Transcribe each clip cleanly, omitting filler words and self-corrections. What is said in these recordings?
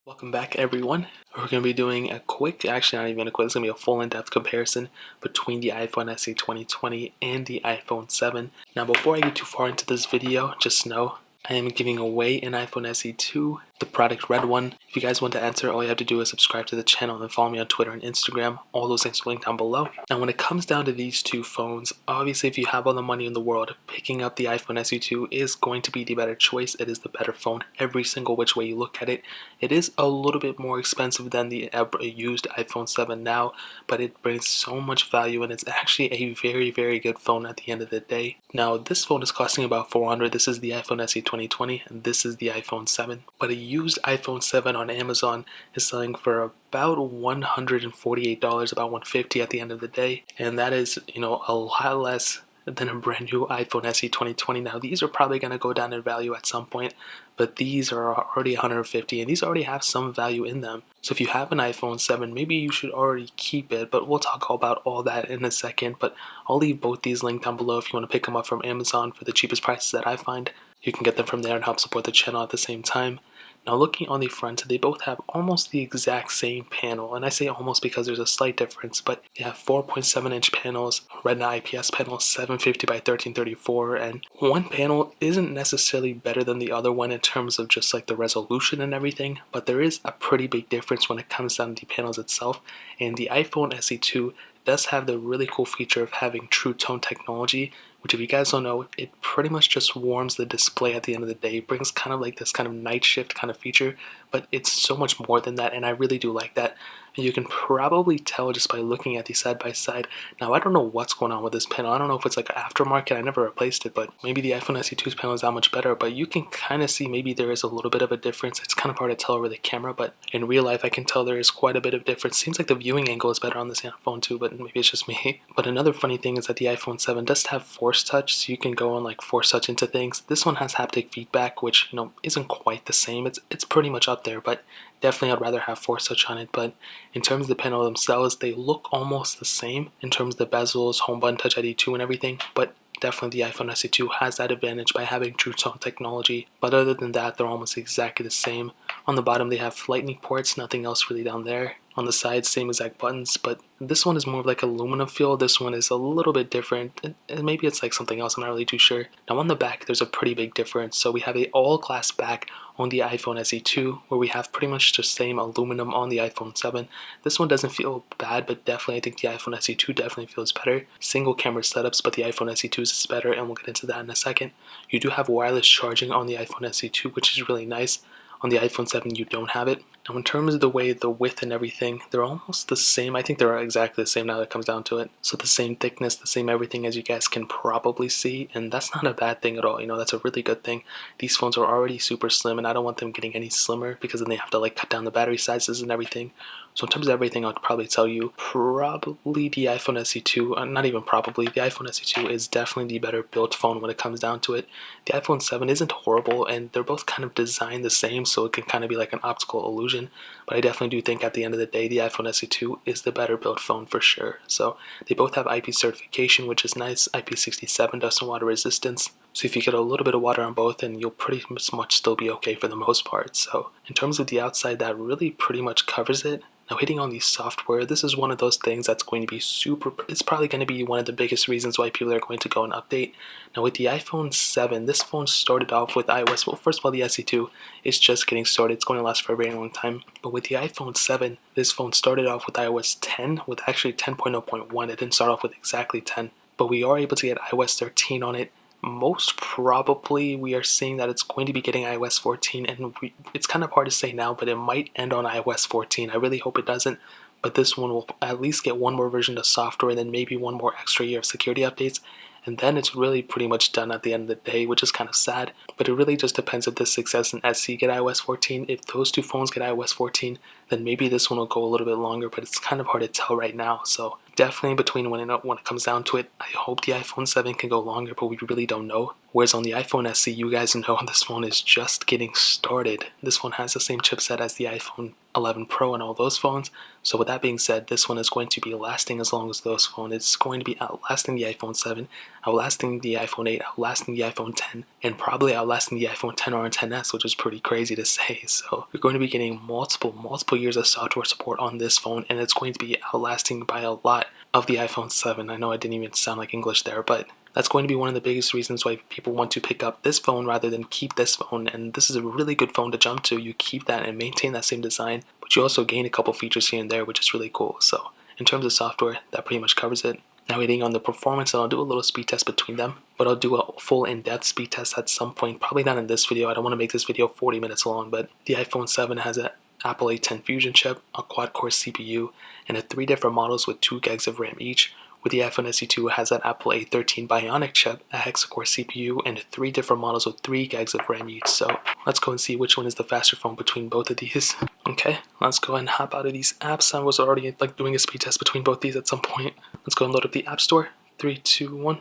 Welcome back, everyone. We're going to be doing a quick, actually not even a quick, it's going to be a full in-depth comparison between the iPhone SE 2020 and the iPhone 7. Now, before I get too far into this video, just know I am giving away an iPhone SE 2, the product red one. If you guys want to enter, all you have to do is subscribe to the channel and follow me on Twitter and Instagram. All those things are linked down below. Now, when it comes down to these two phones, obviously if you have all the money in the world, picking up the iPhone SE 2 is going to be the better choice. It is the better phone every single which way you look at it. It is a little bit more expensive than the used iPhone 7 now, but it brings so much value and it's actually a very, very good phone at the end of the day. Now, this phone is costing about $400. This is the iPhone SE 2020 and this is the iPhone 7. But a used iPhone 7 on Amazon is selling for about $148, about $150 at the end of the day. And that is, a lot less than a brand new iPhone SE 2020. Now, these are probably going to go down in value at some point, but these are already $150 and these already have some value in them. So if you have an iPhone 7, maybe you should already keep it, but we'll talk about all that in a second. But I'll leave both these linked down below if you want to pick them up from Amazon for the cheapest prices that I find. You can get them from there and help support the channel at the same time. Now, looking on the front, they both have almost the exact same panel, and I say almost because there's a slight difference, but they have 4.7-inch panels, Retina IPS panel, 750 by 1334, and one panel isn't necessarily better than the other one in terms of just like the resolution and everything, but there is a pretty big difference when it comes down to the panels itself. And the iPhone SE 2 does have the really cool feature of having True Tone technology, which, if you guys don't know, it pretty much just warms the display at the end of the day. It brings kind of like this kind of night shift kind of feature, but it's so much more than that, and I really do like that. And you can probably tell just by looking at these side by side. Now, I don't know what's going on with this panel. I don't know if it's like aftermarket. I never replaced it, but maybe the iPhone SE 2's panel is that much better, but you can kind of see maybe there is a little bit of a difference. It's kind of hard to tell over the camera, but in real life, I can tell there is quite a bit of difference. Seems like the viewing angle is better on this phone too, but maybe it's just me. But another funny thing is that the iPhone 7 does have Force Touch, so you can go and like Force Touch into things. This one has haptic feedback, which, isn't quite the same. It's pretty much up there, but definitely I'd rather have Force Touch on it. But in terms of the panel themselves, they look almost the same in terms of the bezels, home button, Touch ID 2 and everything, but definitely the iPhone SE 2 has that advantage by having True Tone technology. But other than that, they're almost exactly the same. On the bottom, they have lightning ports, nothing else really down there. On the sides, same exact buttons, but this one is more of like aluminum feel. This one is a little bit different, and maybe it's like something else, I'm not really too sure. Now on the back, there's a pretty big difference. So we have a all glass back on the iPhone SE 2, where we have pretty much the same aluminum on the iPhone 7. This one doesn't feel bad, but definitely I think the iPhone SE 2 definitely feels better. Single camera setups, but the iPhone SE 2 is better, and we'll get into that in a second. You do have wireless charging on the iPhone SE 2, which is really nice. On the iPhone 7, you don't have it. Now, in terms of the way, the width and everything, they're almost the same. I think they're exactly the same now that it comes down to it. So the same thickness, the same everything, as you guys can probably see, and that's not a bad thing at all. That's a really good thing. These phones are already super slim, and I don't want them getting any slimmer because then they have to like cut down the battery sizes and everything. So in terms of everything, I'd probably tell you probably the iPhone SE 2, not even probably, the iPhone SE 2 is definitely the better built phone when it comes down to it. The iPhone 7 isn't horrible, and they're both kind of designed the same, so it can kind of be like an optical illusion. But I definitely do think at the end of the day, the iPhone SE 2 is the better built phone for sure. So they both have IP certification, which is nice. IP67, dust and water resistance. So if you get a little bit of water on both, then you'll pretty much still be okay for the most part. So in terms of the outside, that really pretty much covers it. Now, hitting on the software, this is one of those things that's going to be it's probably going to be one of the biggest reasons why people are going to go and update. Now, with the iPhone 7, this phone started off with iOS. Well, first of all, the SE 2 is just getting started. It's going to last for a very long time. But with the iPhone 7, this phone started off with iOS 10, with actually 10.0.1. It didn't start off with exactly 10. But we are able to get iOS 13 on it. Most probably we are seeing that it's going to be getting iOS 14, and it's kind of hard to say now, but it might end on iOS 14. I really hope it doesn't, but this one will at least get one more version of software and then maybe one more extra year of security updates, and then it's really pretty much done at the end of the day, which is kind of sad. But it really just depends if the 6S and SE get iOS 14. If those two phones get iOS 14, then maybe this one will go a little bit longer, but it's kind of hard to tell right now. So definitely between when it comes down to it, I hope the iPhone 7 can go longer, but we really don't know. Whereas on the iPhone SE, you guys know this phone is just getting started. This phone has the same chipset as the iPhone 11 Pro and all those phones. So with that being said, this one is going to be lasting as long as those phones. It's going to be outlasting the iPhone 7, outlasting the iPhone 8, outlasting the iPhone 10, and probably outlasting the iPhone 10 or 10s, which is pretty crazy to say. So you're going to be getting multiple years of software support on this phone, and it's going to be outlasting by a lot of the iPhone 7. I know I didn't even sound like English there, but that's going to be one of the biggest reasons why people want to pick up this phone rather than keep this phone. And this is a really good phone to jump to. You keep that and maintain that same design, but you also gain a couple features here and there, which is really cool. So in terms of software, that pretty much covers it. Now waiting on the performance, and I'll do a little speed test between them, but I'll do a full in-depth speed test at some point, probably not in this video. I don't want to make this video 40 minutes long, but the iPhone 7 has an Apple A10 Fusion chip, a quad-core CPU, and 3 different models with 2 gigs of RAM each. With the iPhone SE2, it has an Apple A13 Bionic chip, a hexa-core CPU, and 3 different models with 3 gigs of RAM each. So let's go and see which one is the faster phone between both of these. Okay, let's go ahead and hop out of these apps. I was already doing a speed test between both these at some point. Let's go and load up the App Store. 3, 2, 1.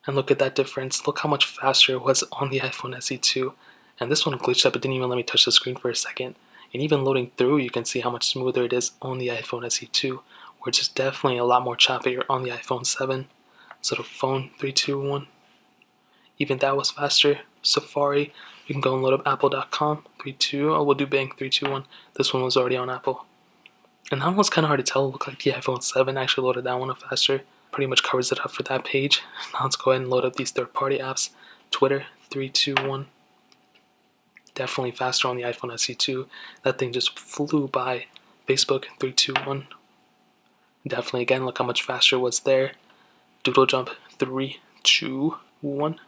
And look at that difference. Look how much faster it was on the iPhone SE2. And this one glitched up. It didn't even let me touch the screen for a second. And even loading through, you can see how much smoother it is on the iPhone SE2. Which is definitely a lot more choppier on the iPhone 7. So the phone, 3, 2, 1. Even that was faster. Safari, you can go and load up apple.com. 3, 2, oh, we'll do Bing, 3, 2, 1. This one was already on Apple. And that one was kind of hard to tell. It looked like the iPhone 7 actually loaded that one up faster. Pretty much covers it up for that page. Now let's go ahead and load up these third-party apps. Twitter, 3, 2, 1. Definitely faster on the iPhone SE2. That thing just flew by. Facebook, 3, 2, 1. Definitely, again, look how much faster it was there. Doodle Jump, 3, 2, 1.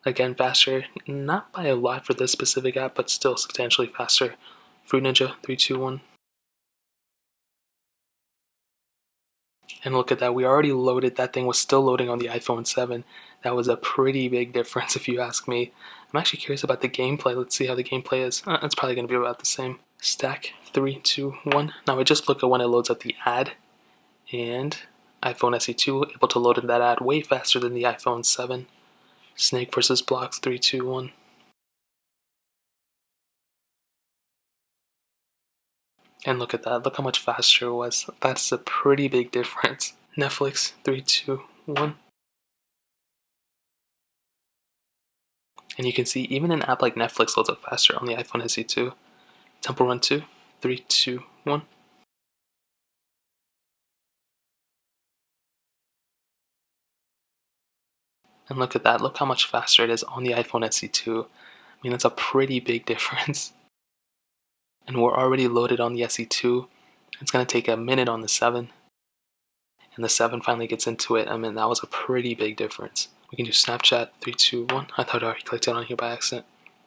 Again, faster. Not by a lot for this specific app, but still substantially faster. Fruit Ninja, 3, 2, 1. And look at that, we already loaded. That thing was still loading on the iPhone 7. That was a pretty big difference if you ask me. I'm actually curious about the gameplay. Let's see how the gameplay is. It's probably going to be about the same. Stack, 3, 2, 1. Now we just look at when it loads up the ad. And iPhone SE2 able to load in that ad way faster than the iPhone 7. Snake versus Blocks, 3, 2, 1. And look at that, look how much faster it was. That's a pretty big difference. Netflix, 3, 2, 1. And you can see even an app like Netflix loads up faster on the iPhone SE2. Temple Run 2, 3, 2, 1. And look at that, look how much faster it is on the iPhone SE2. I mean, that's a pretty big difference. And we're already loaded on the SE2. It's going to take a minute on the 7. And the 7 finally gets into it. I mean, that was a pretty big difference. We can do Snapchat, 3, 2, 1. I thought I already clicked it on here by accident.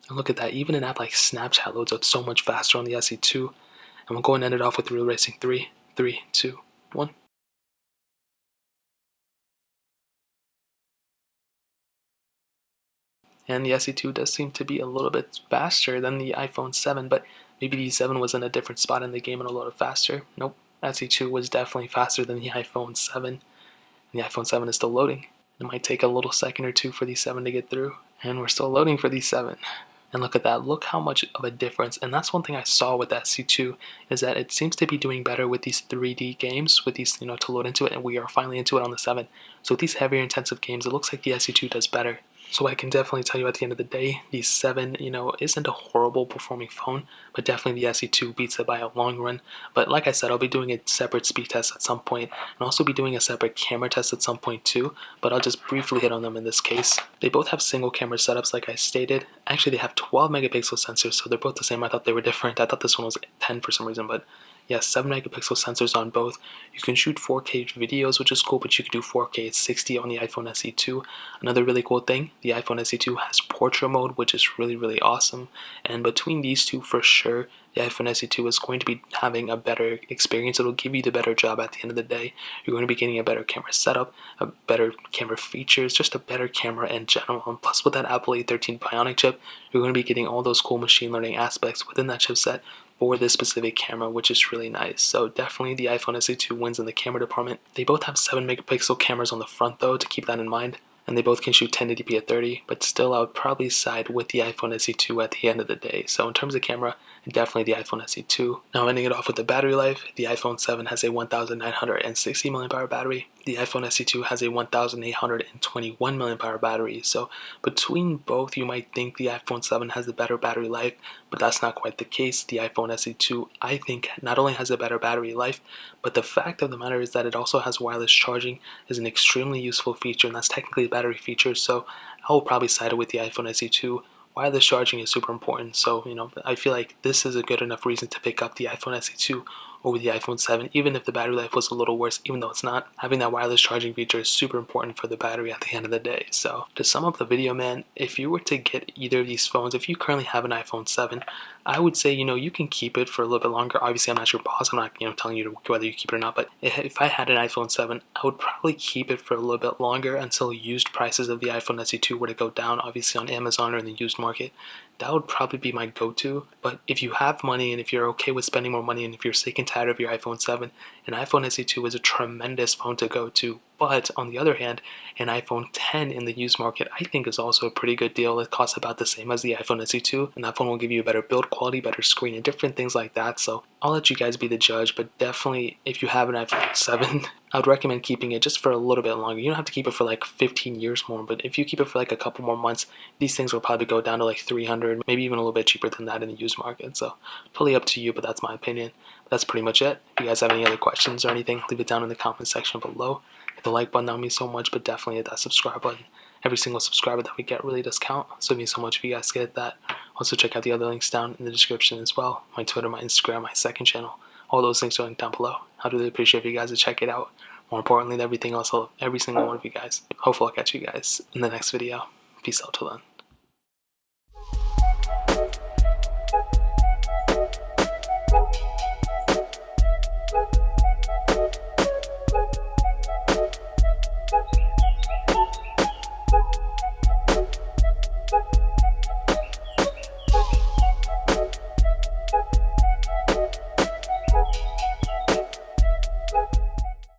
And look at that, even an app like Snapchat loads up so much faster on the SE2. And we'll go and end it off with Real Racing 3, 3, 2, 1. And the SE2 does seem to be a little bit faster than the iPhone 7, but maybe the 7 was in a different spot in the game and a little faster. Nope, SE2 was definitely faster than the iPhone 7. And the iPhone 7 is still loading. It might take a little second or two for the 7 to get through, and we're still loading for the 7. And look at that, look how much of a difference. And that's one thing I saw with that SE2, is that it seems to be doing better with these 3D games, with these, to load into it, and we are finally into it on the 7. So with these heavier intensive games, it looks like the SE2 does better. So I can definitely tell you at the end of the day, the 7, isn't a horrible performing phone, but definitely the SE2 beats it by a long run. But like I said, I'll be doing a separate speed test at some point, and also be doing a separate camera test at some point too, but I'll just briefly hit on them in this case. They both have single camera setups like I stated. Actually, they have 12 megapixel sensors, so they're both the same. I thought they were different. I thought this one was 10 for some reason, but yeah, 7 megapixel sensors on both. You can shoot 4K videos, which is cool, but you can do 4K at 60 on the iPhone SE2. Another really cool thing, the iPhone SE2 has portrait mode, which is really, really awesome. And between these two, for sure, the iPhone SE2 is going to be having a better experience. It'll give you the better job at the end of the day. You're going to be getting a better camera setup, a better camera features, just a better camera in general. And plus, with that Apple A13 Bionic chip, you're going to be getting all those cool machine learning aspects within that chipset for this specific camera, which is really nice. So definitely the iPhone SE2 wins in the camera department. They both have 7 megapixel cameras on the front though, to keep that in mind. and they both can shoot 1080p at 30, but still I would probably side with the iPhone SE2 at the end of the day. So in terms of camera, definitely the iPhone SE2. Now ending it off with the battery life, the iPhone 7 has a 1960 mAh battery. The iPhone SE2 has a 1821 mAh battery. So between both, you might think the iPhone 7 has the better battery life, but that's not quite the case. The iPhone SE2, I think, not only has a better battery life, but the fact of the matter is that it also has wireless charging, is an extremely useful feature, and that's technically a battery feature. So I will probably side with the iPhone SE2. Wireless charging is super important, so I feel like this is a good enough reason to pick up the iPhone SE2 over the iPhone 7, even if the battery life was a little worse, even though it's not. Having that wireless charging feature is super important for the battery at the end of the day. So to sum up the video, man, if you were to get either of these phones, if you currently have an iPhone 7, I would say, you can keep it for a little bit longer. Obviously, I'm not your boss. I'm not, telling you whether you keep it or not. But if I had an iPhone 7, I would probably keep it for a little bit longer until used prices of the iPhone SE2 were to go down, obviously on Amazon or in the used market. That would probably be my go-to. But if you have money and if you're okay with spending more money and if you're sick and tired of your iPhone 7, an iPhone SE2 is a tremendous phone to go to. But on the other hand, an iPhone 10 in the used market I think is also a pretty good deal. It costs about the same as the iPhone SE2, and that phone will give you a better build quality, better screen, and different things like that. So I'll let you guys be the judge, but definitely if you have an iPhone 7, I would recommend keeping it just for a little bit longer. You don't have to keep it for like 15 years more, but if you keep it for like a couple more months, these things will probably go down to like 300, maybe even a little bit cheaper than that in the used market. So totally up to you, but that's my opinion. That's pretty much it. If you guys have any other questions or anything, leave it down in the comment section below. Hit the like button, that would mean so much, but definitely hit that subscribe button. Every single subscriber that we get really does count, so it means so much if you guys get that. Also check out the other links down in the description as well. My Twitter, my Instagram, my second channel. All those links are linked down below. I'd really appreciate if you guys would check it out. More importantly than everything else, I love every single one of you guys. Hopefully I'll catch you guys in the next video. Peace out till then.